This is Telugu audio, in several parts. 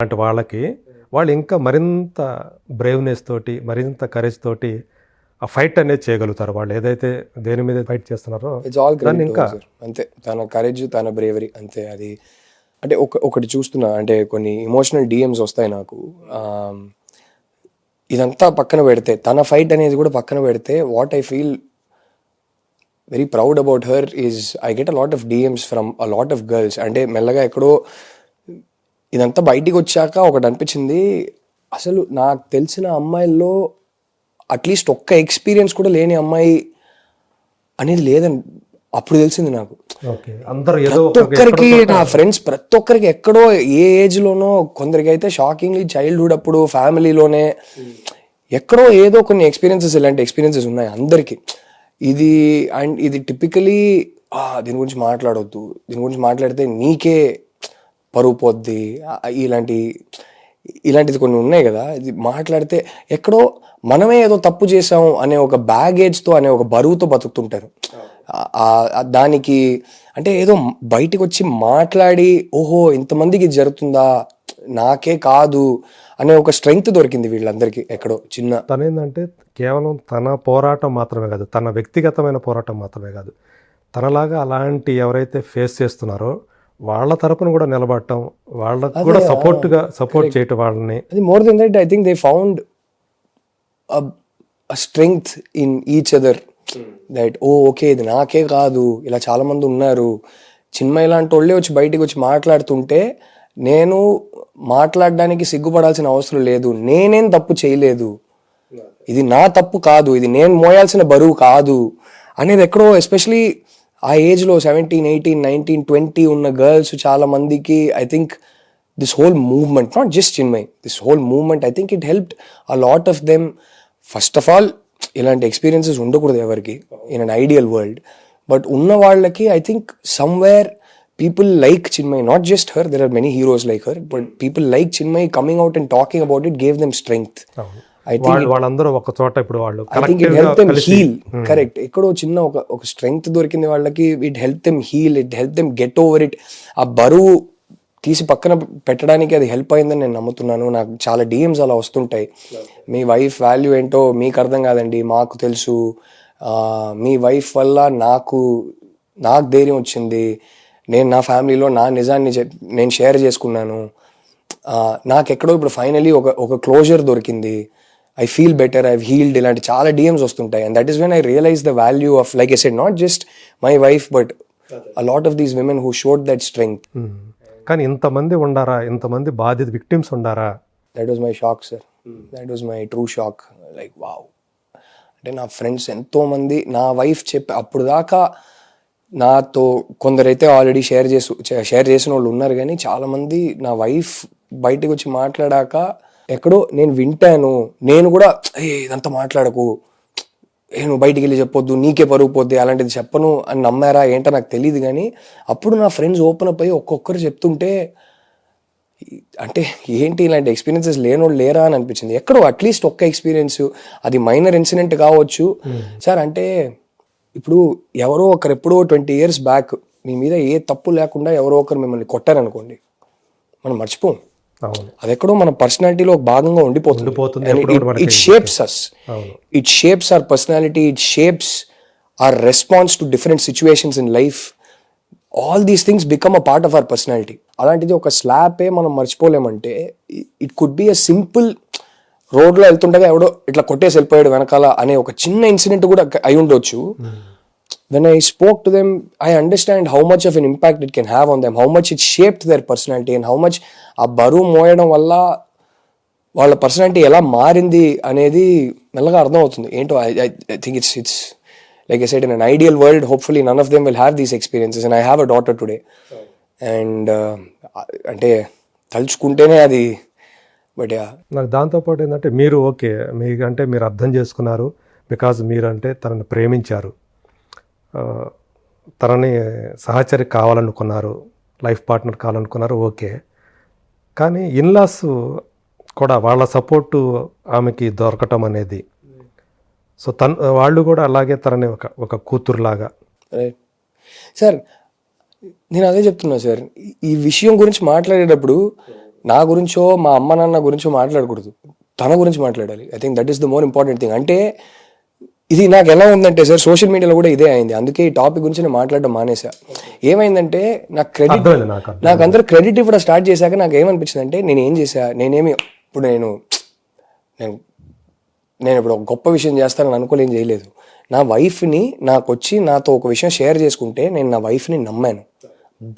అంటే వాళ్ళకి వాళ్ళు ఇంకా మరింత బ్రేవ్నెస్ తోటి మరింత కరేజ్ తోటి ఆ ఫైట్ అనేది చేయగలుగుతారు. వాళ్ళు ఏదైతే దేని మీద ఫైట్ చేస్తున్నారో ఇట్స్ ఆల్ దాన్ని గ్రేట్ ఇంకా అంతే. తన కరేజ్, తన బ్రేవరీ అంతే. అది అంటే ఒకటి చూస్తున్నా, అంటే కొన్ని ఇమోషనల్ డిఎమ్స్ వస్తాయి నాకు. ఇదంతా పక్కన పెడితే, తన ఫైట్ అనేది కూడా పక్కన పెడితే, what I feel very proud about her is I get a lot of DMs from a lot of girls. అంటే మెల్లగా ఎక్కడో ఇదంతా బయటికి వచ్చాక ఒకటి అనిపించింది, అసలు నాకు తెలిసిన అమ్మాయిల్లో అట్లీస్ట్ ఒక్క ఎక్స్పీరియన్స్ కూడా లేని అమ్మాయి అనేది లేదని అప్పుడు తెలిసింది నాకు. ప్రతి ఒక్కరికి, నా ఫ్రెండ్స్ ప్రతి ఒక్కరికి ఎక్కడో ఏ ఏజ్లోనో, కొందరికి అయితే షాకింగ్లీ చైల్డ్హుడ్ అప్పుడు ఫ్యామిలీలోనే ఎక్కడో ఏదో కొన్ని ఎక్స్పీరియన్సెస్, ఇలాంటి ఎక్స్పీరియన్సెస్ ఉన్నాయి అందరికీ. ఇది అండ్ ఇది టిపికలీ దీని గురించి మాట్లాడొద్దు, దీని గురించి మాట్లాడితే నీకే పరువు పోద్ది, ఇలాంటిది కొన్ని ఉన్నాయి కదా. ఇది మాట్లాడితే ఎక్కడో మనమే ఏదో తప్పు చేసాం అనే ఒక బ్యాగేజ్తో, అనే ఒక బరువుతో బతుకుతుంటారు. దానికి అంటే ఏదో బయటికి వచ్చి మాట్లాడి, ఓహో ఇంతమందికి జరుగుతుందా, నాకే కాదు అనే ఒక స్ట్రెంగ్త్ దొరికింది వీళ్ళందరికీ ఎక్కడో చిన్న. తనేందంటే కేవలం తన పోరాటం మాత్రమే కాదు, తన వ్యక్తిగతమైన పోరాటం మాత్రమే కాదు, తనలాగా అలాంటి ఎవరైతే ఫేస్ చేస్తున్నారో వాళ్ళ తరపున కూడా నిలబడటం, వాళ్ళకు కూడా సపోర్ట్ చేయటం వాళ్ళని. అది more than that, I think they found a strength in each other, that okay ఇది నాకే కాదు, ఇలా చాలా మంది ఉన్నారు. చిన్మయి లాంటి వాళ్ళే వచ్చి బయటికి వచ్చి మాట్లాడుతుంటే నేను మాట్లాడడానికి సిగ్గుపడాల్సిన అవసరం లేదు, నేనేం తప్పు చేయలేదు, ఇది నా తప్పు కాదు, ఇది నేను మోయాల్సిన బరువు కాదు అనేది ఎక్కడో, ఎస్పెషలీ ఆ ఏజ్లో 17, 18, 19, 20 ఉన్న గర్ల్స్ చాలా మందికి, I think this whole movement, not just Chinmay, this whole movement, I think it helped a lot of them. First of all, ఇలాంటి ఎక్స్పీరియన్సెస్ ఉండకూడదు ఎవరికి in an ideal world. But ఉన్న వాళ్ళకి I think somewhere people like Chinmay, not just her, there are many heroes like her, but people like Chinmay coming out and talking about it gave them strength. I think వాళ్ళందరూ ఒక చోట ఇప్పుడు వాళ్ళు I think it helped them heal. Correct. ఎక్కడో చిన్న ఒక స్ట్రెంగ్త్ దొరికింది వాళ్ళకి. It helped them heal, it helped them get over it. ఆ బరువు తీసి పక్కన పెట్టడానికి అది హెల్ప్ అయిందని నేను నమ్ముతున్నాను. నాకు చాలా డిఎమ్స్ అలా వస్తుంటాయి, మీ వైఫ్ వాల్యూ ఏంటో మీకు అర్థం కాదండి, మాకు తెలుసు, మీ వైఫ్ వల్ల నాకు ధైర్యం వచ్చింది, నేను నా ఫ్యామిలీలో నా నిజాన్ని నేను షేర్ చేసుకున్నాను, నాకు ఎక్కడో ఇప్పుడు ఫైనలీ ఒక క్లోజర్ దొరికింది, I feel better, I healed, ఇలాంటి చాలా డిఎమ్స్ వస్తుంటాయి. And that is when I realize the value of, like I said, not just my wife but a lot of these women who showed that strength. కానీ ఇంతమంది ఉండారా, ఇంతమంది బాధిత విక్టిమ్స్ ఉండారా? That was my shock sir, that was my true shock. Like wow, అంటే నా ఫ్రెండ్స్ ఎంతోమంది, నా వైఫ్ అప్పుడు దాకా నాతో కొందరైతే ఆల్రెడీ షేర్ చేసిన వాళ్ళు ఉన్నారు, కానీ చాలామంది నా వైఫ్ బయటకు వచ్చి మాట్లాడాక ఎక్కడో నేను వింటాను, నేను కూడా ఇదంతా మాట్లాడకు, నేను బయటికి వెళ్ళి చెప్పొద్దు, నీకే పరుగు పోద్ది, అలాంటిది చెప్పను అని నమ్మారా ఏంటో నాకు తెలియదు. కానీ అప్పుడు నా ఫ్రెండ్స్ ఓపెన్ అప్ అయ్యి ఒక్కొక్కరు చెప్తుంటే, అంటే ఏంటి ఇలాంటి ఎక్స్పీరియన్సెస్ లేనోళ్ళు లేరా అని అనిపించింది. ఎక్కడో అట్లీస్ట్ ఒక్క ఎక్స్పీరియన్స్, అది మైనర్ ఇన్సిడెంట్ కావచ్చు సార్. అంటే ఇప్పుడు ఎవరో ఒకరు ఎప్పుడో 20 years బ్యాక్ మీ మీద ఏ తప్పు లేకుండా ఎవరో ఒకరు మిమ్మల్ని కొట్టారనుకోండి, మనం మర్చిపోం, అది ఎక్కడో మన పర్సనాలిటీలో ఒక భాగంగా ఉండిపోతుంది. It shapes us, it shapes our personality, it shapes our response to different situations in life. All these things become a part of our personality. అలాంటిది ఒక స్లాపే మనం మర్చిపోలేమంటే, it could be a simple రోడ్లో వెళ్తుండగా ఎవడో ఇట్లా కొట్టేసి వెళ్ళిపోయాడు వెనకాల అనే ఒక చిన్న ఇన్సిడెంట్ కూడా అయి ఉండొచ్చు. When I spoke to them, I understand how much of an impact it can have on them, how much it shaped their personality, and how much ఆ బరువు మోయడం వల్ల వాళ్ళ పర్సనాలిటీ ఎలా మారింది అనేది మెల్లగా అర్థం అవుతుంది. ఏంటో I think it's like I said, in an ideal world, hopefully none of them will have these experiences, and I have a daughter today. And అంటే తలుచుకుంటేనే అది, బట్ నాకు దాంతోపాటు ఏంటంటే మీరు ఓకే, మీకంటే మీరు అర్థం చేసుకున్నారు, బికాజ్ మీరంటే తనని ప్రేమించారు, తనని సహచరి కావాలనుకున్నారు, లైఫ్ పార్ట్నర్ కావాలనుకున్నారు, ఓకే. కానీ ఇన్లాస్ కూడా వాళ్ళ సపోర్టు ఆమెకి దొరకటం అనేది, సో వాళ్ళు కూడా అలాగే తనని ఒక కూతురులాగా. సార్ నేను అదే చెప్తున్నా సార్, ఈ విషయం గురించి మాట్లాడేటప్పుడు నా గురించో మా అమ్మ నాన్న గురించో మాట్లాడకూడదు, తన గురించి మాట్లాడాలి. I think that is the more important thing. అంటే ఇది నాకు ఎలా ఉందంటే సార్, సోషల్ మీడియాలో కూడా ఇదే అయింది. అందుకే ఈ టాపిక్ గురించి నేను మాట్లాడడం మానేసా. ఏమైందంటే నాకు క్రెడిట్, నాకు అందరూ క్రెడిట్ ఇవ్వడం స్టార్ట్ చేశాక నాకు ఏమనిపించింది అంటే నేను ఏం చేశా, నేనేమి ఇప్పుడు నేను ఇప్పుడు ఒక గొప్ప విషయం చేస్తానని అనుకోలేం చేయలేదు. నా వైఫ్ని నాకు వచ్చి నాతో ఒక విషయం షేర్ చేసుకుంటే నేను నా వైఫ్ని నమ్మాను.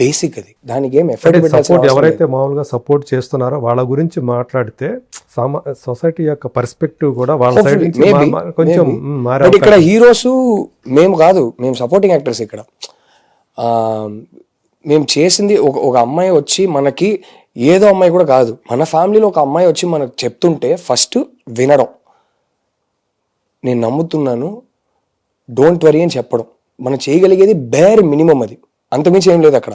బేసిక్ అది, దానికి ఏం ఎఫర్ట్ సపోర్ట్ ఎవరైతే మామూలుగా సపోర్ట్ చేస్తున్నారో వాళ్ళ గురించి మాట్లాడితే సొసైటీ యొక్క పర్స్పెక్టివ్ కూడా వాళ్ళ సైడ్ నుంచి కొంచెం మారే. బట్ ఇక్కడ హీరోస్ మేము కాదు, మేము సపోర్టింగ్ యాక్టర్స్. ఇక్కడ మేము చేసింది ఒక అమ్మాయి వచ్చి మనకి, ఏదో అమ్మాయి కూడా కాదు, మన ఫ్యామిలీలో ఒక అమ్మాయి వచ్చి మనకు చెప్తుంటే ఫస్ట్ వినడం, నేను నమ్ముతున్నాను, డోంట్ వరీ అని చెప్పడం, మనం చేయగలిగేది బేర్ మినిమం. అది అంతమించి ఏం లేదు అక్కడ.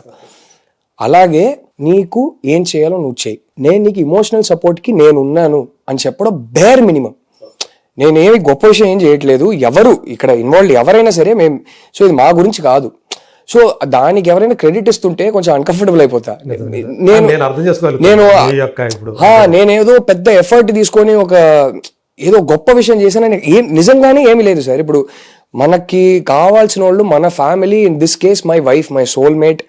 అలాగే నీకు ఏం చేయాలో నువ్వు చేయి, నేను నీకు ఇమోషనల్ సపోర్ట్కి నేను ఉన్నాను అని చెప్పడం బేర్ మినిమం. నేనేమి గొప్ప విషయం ఏం చేయట్లేదు, ఎవరు ఇక్కడ ఇన్వాల్వ్ ఎవరైనా సరే మేము, సో ఇది మా గురించి కాదు. సో దానికి ఎవరైనా క్రెడిట్ ఇస్తుంటే కొంచెం అన్కంఫర్టబుల్ అయిపోతా. నేనేదో పెద్ద ఎఫర్ట్ తీసుకొని ఒక ఏదో గొప్ప విషయం చేశానని నిజంగానే ఏమీ లేదు సార్. ఇప్పుడు మనకి కావాల్సిన వాళ్ళు మన family, in this case my wife, my soulmate,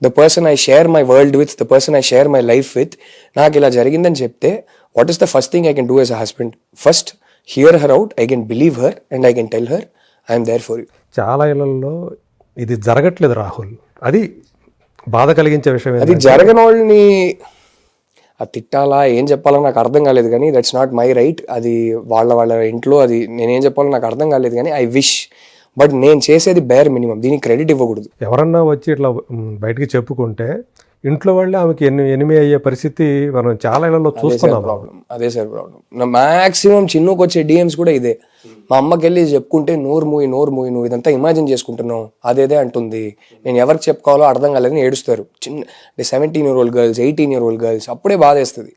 the person I share my world with, the person I share my life with. నాకు ఇలా జరిగిందని చెప్తే what is the first thing I can do as a husband? First hear her out, I can believe her and I can tell her I'm there for you. చాలా ఇళ్లలో ఇది జరగట్లేదు రాహుల్, అది బాధ కలిగించే విషయం. అది జరగని వాళ్ళని అది తిట్టాలా ఏం చెప్పాలో నాకు అర్థం కాలేదు, కానీ దట్స్ నాట్ మై రైట్. అది వాళ్ళ ఇంట్లో, అది నేనేం చెప్పాలో నాకు అర్థం కాలేదు, కానీ ఐ విష్. బట్ నేను చేసేది బేర్ మినిమం, దీనికి క్రెడిట్ ఇవ్వకూడదు. ఎవరన్నా వచ్చి ఇట్లా బయటికి చెప్పుకుంటే ఇంట్లో వాళ్ళే ఆమెకి ఎనిమి అయ్యే పరిస్థితి మనం చాలా ఇళ్లలో చూస్తున్నాం. అదే సార్ ప్రాబ్లం. మాక్సిమం చిన్నకు వచ్చే డిఎమ్స్ కూడా ఇదే. మా అమ్మకి వెళ్ళి చెప్పుకుంటే నోరు మూయి నువ్వు ఇదంతా ఇమాజిన్ చేసుకుంటున్నావు, అదేదే అంటుంది, నేను ఎవరికి చెప్పుకోవాలో అర్థం కాలేదని ఏడుస్తారు. చిన్న 17-year-old గర్ల్స్, 18-year-old గర్ల్స్, అప్పుడే బాధేస్తుంది.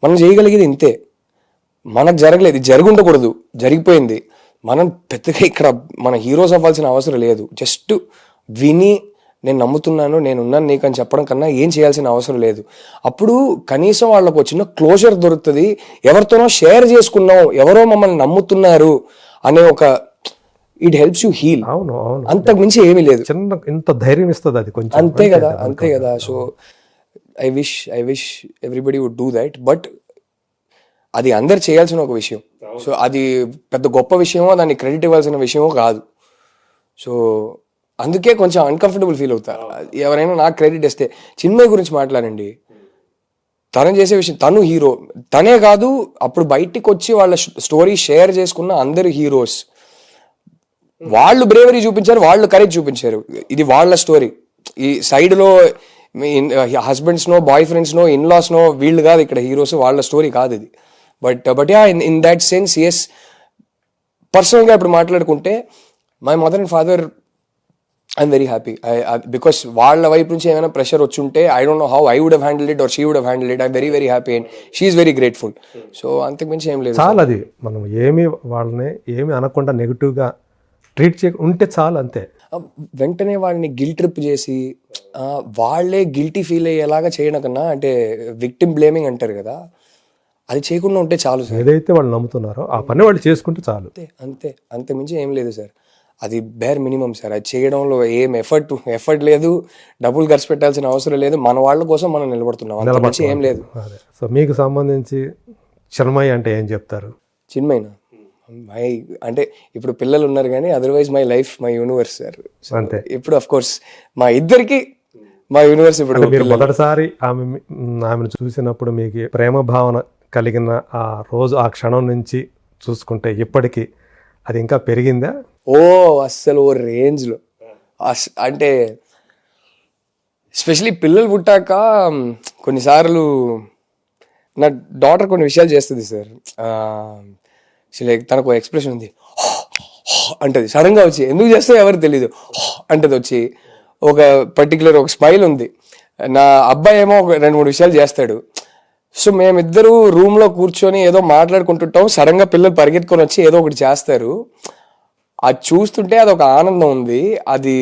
మనం చేయగలిగేది ఇంతే. మనకు జరగలేదు, జరుగుండకూడదు, జరిగిపోయింది. మనం పెద్దగా ఇక్కడ మన హీరోస్ అవ్వాల్సిన అవసరం లేదు. జస్ట్ విని నేను నమ్ముతున్నాను, నేనున్నాను నీకు అని చెప్పడం కన్నా ఏం చేయాల్సిన అవసరం లేదు. అప్పుడు కనీసం వాళ్ళకు వచ్చిన క్లోజర్ దొరుకుతుంది. ఎవరితోనో షేర్ చేసుకున్నాం, ఎవరో మమ్మల్ని నమ్ముతున్నారు అనే ఒక, ఇట్ హెల్ప్స్ యూ హీల్. అవును, అంతకు మించి ఏమీ లేదు. చిన్న ఇంత ధైర్యం ఇస్తుంది అది కొంచెం. అంతే కదా. So I wish everybody would do that. But అది అందరు చేయాల్సిన ఒక విషయం. సో అది పెద్ద గొప్ప విషయమో, దాన్ని క్రెడిట్ ఇవ్వాల్సిన విషయమో కాదు. సో అందుకే కొంచెం అన్కంఫర్టబుల్ ఫీల్ అవుతారు ఎవరైనా నాకు క్రెడిట్ ఇస్తే. చిన్మయ్ గురించి మాట్లాడండి, తను చేసే విషయం, తను హీరో, తనే కాదు అప్పుడు బయటికి వచ్చి వాళ్ళ స్టోరీ షేర్ చేసుకున్న అందరు హీరోస్, వాళ్ళు బ్రేవరీ చూపించారు, వాళ్ళు కరేజ్ చూపించారు. ఇది వాళ్ళ స్టోరీ. ఈ సైడ్లో హస్బెండ్స్నో, బాయ్ ఫ్రెండ్స్నో, ఇన్లాస్నో వీళ్ళు కాదు ఇక్కడ హీరోస్, వాళ్ళ స్టోరీ కాదు ఇది. But yeah, in that sense yes. పర్సనల్గా ఇప్పుడు మాట్లాడుకుంటే my mother and father, I'm very happy. Because వాళ్ళ వైపు నుంచి ఏమైనా ప్రెషర్ వచ్చి ఉంటే I don't know how I would have handled it or she would have handled it. I'm very very happy and she is very grateful. So అంతకుమించి ఏం లేదు. చాలా అది మనం వాళ్ళని ఏమి అనకుండా నెగిటివ్గా ట్రీట్ ఉంటే చాలు, అంతే. వెంటనే వాళ్ళని గిల్ట్ ట్రిప్ చేసి వాళ్ళే గిల్టీ ఫీల్ అయ్యేలాగా చేయడం కన్నా, అంటే విక్టిమ్ బ్లేమింగ్ అంటారు కదా, అది చేయకుండా ఉంటే చాలు సార్. ఏదైతే వాళ్ళు నమ్ముతున్నారో ఆ పని వాళ్ళు చేసుకుంటే చాలు, అంతే. అంతకుమించి ఏం లేదు సార్. అది బేర్ మినిమం సార్. అది చేయడంలో ఏం ఎఫర్ట్ లేదు, డబ్బులు ఖర్చు పెట్టాల్సిన అవసరం లేదు. మన వాళ్ళ కోసం మనం నిలబడుతున్నాం, అంతకుమించి ఏం లేదు. సో మీకు సంబంధించి చిన్మయ్ అంటే ఏం చెప్తారు? చిన్మయ్నా అంటే ఇప్పుడు పిల్లలు ఉన్నారు కానీ otherwise my life, my universe sir. అంతే. ఇప్పుడు అఫ్ కోర్స్ మా ఇద్దరికి మా యూనివర్స్. ఇప్పుడు మీరు మొదటిసారి ఆమెను చూసినప్పుడు మీకు ప్రేమ భావన కలిగిన ఆ రోజు, ఆ క్షణం నుంచి చూసుకుంటే ఇప్పటికీ అది ఇంకా పెరిగిందా? అస్సలు ఓ రేంజ్లో. అంటే ఎస్పెషలీ పిల్లలు పుట్టాక కొన్నిసార్లు నా డాటర్ కొన్ని విషయాలు చేస్తుంది సార్. లైక్ తనకు ఎక్స్ప్రెషన్ ఉంది, అంటది సడన్గా వచ్చి, ఎందుకు చేస్తే ఎవరికి తెలీదు, అంటది వచ్చి. ఒక పర్టికులర్ ఒక స్మైల్ ఉంది. నా అబ్బాయి ఏమో ఒక 2-3 విషయాలు చేస్తాడు. సో మేమిద్దరు రూమ్లో కూర్చొని ఏదో మాట్లాడుకుంటుంటాం, సడన్గా పిల్లలు పరిగెత్తుకొని వచ్చి ఏదో ఒకటి చేస్తారు. అది చూస్తుంటే అదొక ఆనందం ఉంది. అది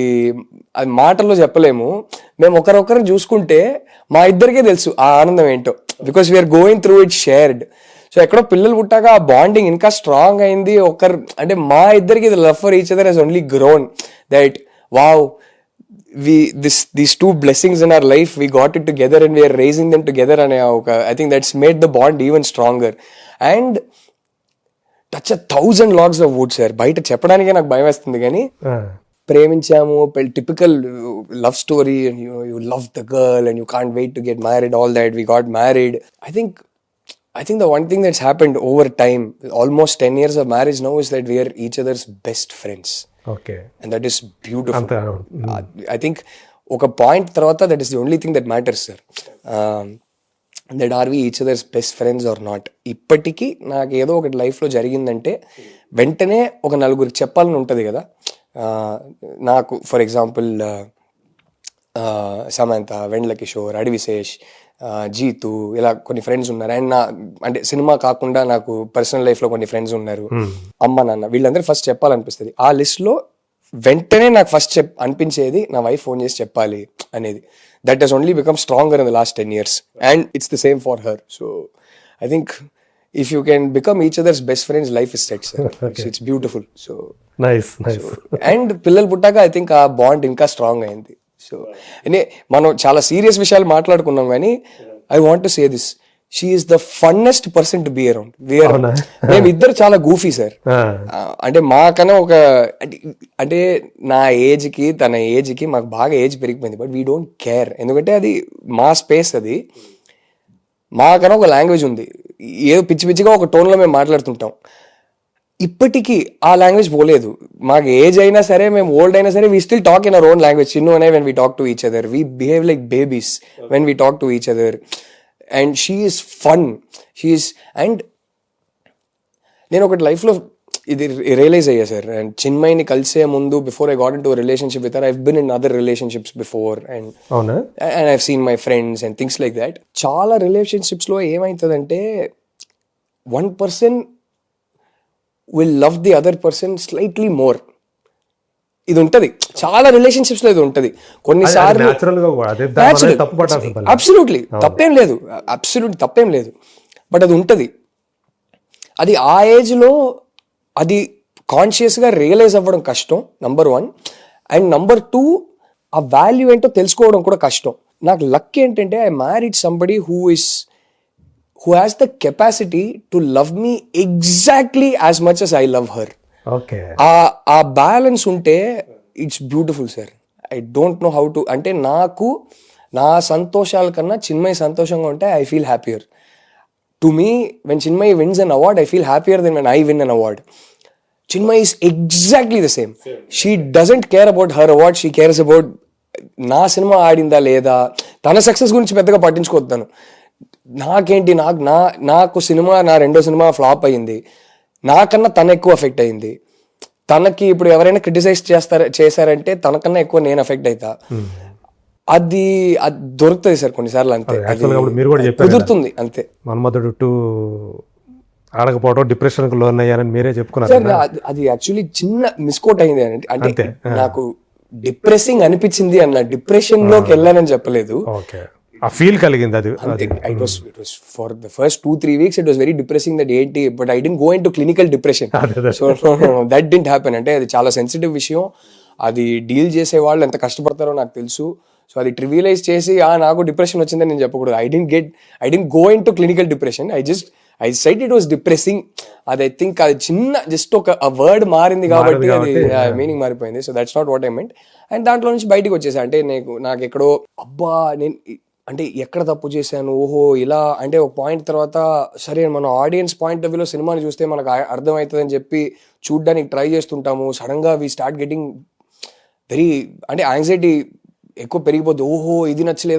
మాటల్లో చెప్పలేము. మేము ఒకరొకరిని చూసుకుంటే మా ఇద్దరికే తెలుసు ఆ ఆనందం ఏంటో. Because we're going through it shared. So ఎక్కడో పిల్లలు పుట్టాక ఆ బాండింగ్ ఇంకా స్ట్రాంగ్ అయింది. ఒకరు అంటే మా ఇద్దరికి love for each other he's only grown that wow these two blessings in our life, we got it together and we are raising them together అనే ఒక I think that's made the bond even stronger. And touch 1,000 logs of wood, sir. బయట చెప్పడానికే నాకు భయం వేస్తుంది కానీ ప్రేమించాము, typical love story, and you love the girl and you can't wait to get married, all that. We got married. I think the one thing that's happened over time, almost 10 years of marriage now, is that we are each other's best friends. Okay. And that is beautiful. I think ఒక పాయింట్ తర్వాత that is the only thing that matters, sir. That are we each other's best friends or not. ఇప్పటికీ నాకు ఏదో ఒకటి లైఫ్లో జరిగిందంటే వెంటనే ఒక నలుగురికి చెప్పాలని ఉంటుంది కదా. నాకు ఫర్ ఎగ్జాంపుల్ సమంత, వెండ్ల కిషోర్, అడవిశేష్, జీతు, ఇలా కొన్ని ఫ్రెండ్స్ ఉన్నారు. అండ్ అంటే సినిమా కాకుండా నాకు పర్సనల్ లైఫ్లో కొన్ని ఫ్రెండ్స్ ఉన్నారు. అమ్మ నాన్న, వీళ్ళందరూ ఫస్ట్ చెప్పాలనిపిస్తుంది. ఆ లిస్ట్లో వెంటనే నాకు ఫస్ట్ అనిపించేది నా వైఫ్ ఫోన్ చేసి చెప్పాలి అనేది. That he's only become stronger in the last 10 years and it's the same for her. So I think if you can become each other's best friends, life is set, sir. Okay. It's beautiful. So nice. And పిల్లలు పుట్టాక ఐ థింక్ ఆ బాండ్ ఇంకా స్ట్రాంగ్ అయింది. సో అంటే మనం చాలా సీరియస్ విషయాలు మాట్లాడుకున్నాం కానీ I want to say this, she is the ఫన్నెస్ట్ person to be around. మేము ఇద్దరు చాలా గూఫీ, సార్. అంటే మాకన్నా ఒక అంటే నా ఏజ్కి తన ఏజ్కి మాకు బాగా ఏజ్ పెరిగిపోయింది. బట్ వీ డోంట్ కేర్, ఎందుకంటే అది మా స్పేస్. అది మాకన్నా ఒక లాంగ్వేజ్ ఉంది, ఏదో పిచ్చి పిచ్చిగా ఒక టోన్లో మేము మాట్లాడుతుంటాం. ఇప్పటికీ ఆ లాంగ్వేజ్ పోలేదు. మాకు ఏజ్ అయినా సరే, మేము ఓల్డ్ అయినా సరే, we still talk in our own language. Chinnu అనే when we talk to each other, we behave like babies when we talk to each other. And she is fun, she is. And నేను ఒకటి లైఫ్లో ఇది రియలైజ్ అయ్యా, సార్. అండ్ చిన్మయిని కలిసే ముందు, before I got in to relationship with her, I been in other relationships before and I seen my friends and things like that. చాలా రిలేషన్షిప్స్లో ఏమవుతుందంటే one person will love the other person slightly more. ఇది ఉంటుంది చాలా రిలేషన్షిప్స్ లో, ఇది ఉంటుంది కొన్నిసార్లు. అబ్సల్యూట్లీ తప్పేం లేదు, అబ్సల్యూట్లీ తప్పేం లేదు. బట్ అది ఉంటుంది. అది ఆ ఏజ్లో అది కాన్షియస్గా రియలైజ్ అవ్వడం కష్టం, నంబర్ 1. అండ్ నంబర్ 2, ఆ వాల్యూ ఏంటో తెలుసుకోవడం కూడా కష్టం. నాకు లక్ ఏంటంటే I married somebody who has the capacity to love me exactly as much as I love her. Okay. ఆ బ్యాలెన్స్ ఉంటే it's beautiful, sir. I don't know how to. అంటే నాకు నా సంతోషాల కన్నా చిన్మయి సంతోషంగా ఉంటే I feel happier. To me when Chinmayi wins an award, I feel happier then when I win an award. Chinmayi is exactly the same. She doesn't care about her award, she cares about నా సినిమా ఆడిందా లేదా. తన సక్సెస్ గురించి పెద్దగా పట్టించుకోవద్దాను. నాకేంటి, నాకు సినిమా, నా రెండో సినిమా ఫ్లాప్ అయ్యింది, నాకన్నా తన ఎక్కువ ఎఫెక్ట్ అయింది. తనకి ఇప్పుడు ఎవరైనా క్రిటిసైజ్ చేశారంటే తనకన్నా ఎక్కువ నేను ఎఫెక్ట్ అవుతా. అది దొరుకుతుంది, సార్, కొన్నిసార్లు. అంతే, కుదురుతుంది అంతే. మన్మధుడు 2 ఆడకపోవడం డిప్రెషన్ కు లోన్ అయ్యారని మీరే చెప్పుకున్నారు. అది యాక్చువల్లీ చిన్న మిస్కోట్ అయింది. అంటే నాకు డిప్రెసింగ్ అనిపించింది అన్న, డిప్రెషన్ లోకి వెళ్ళానని చెప్పలేదు. ఆ ఫీల్ కలిగింది. అది it was for the first 2-3 weeks it was very depressing that ఏంటి, but I didn't go into clinical depression. So no, that didn't happen. అంటే అది చాలా సెన్సిటివ్ విషయం. అది డీల్ చేసే వాళ్ళు ఎంత కష్టపడతారో నాకు తెలుసు. సో అది ట్రివియలైజ్ చేసి నాకు డిప్రెషన్ వచ్చిందని నేను చెప్పకూడదు. I didn't go into clinical depression. I said it was depressing. అది ఐ థింక్ అది చిన్న జస్ట్ ఒక వర్డ్ మారింది కాబట్టి అది మీనింగ్ మారిపోయింది. So that's not what I meant. And దాంట్లో నుంచి బయటకు వచ్చేసా. అంటే నాకు ఎక్కడో అబ్బా నేను అంటే ఎక్కడ తప్పు చేశాను, ఓహో ఇలా. అంటే ఒక పాయింట్ తర్వాత సరే మనం ఆడియన్స్ పాయింట్ ఆఫ్ వ్యూలో సినిమాని చూస్తే మనకు అర్థమవుతుందని చెప్పి చూడ్డానికి ట్రై చేస్తుంటాము. సడన్గా వీ స్టార్ట్ గెటింగ్ వెరీ, అంటే యాంగ్జైటీ ఎక్కువ పెరిగిపోద్ది. ఓహో ఇది నచ్చలేదా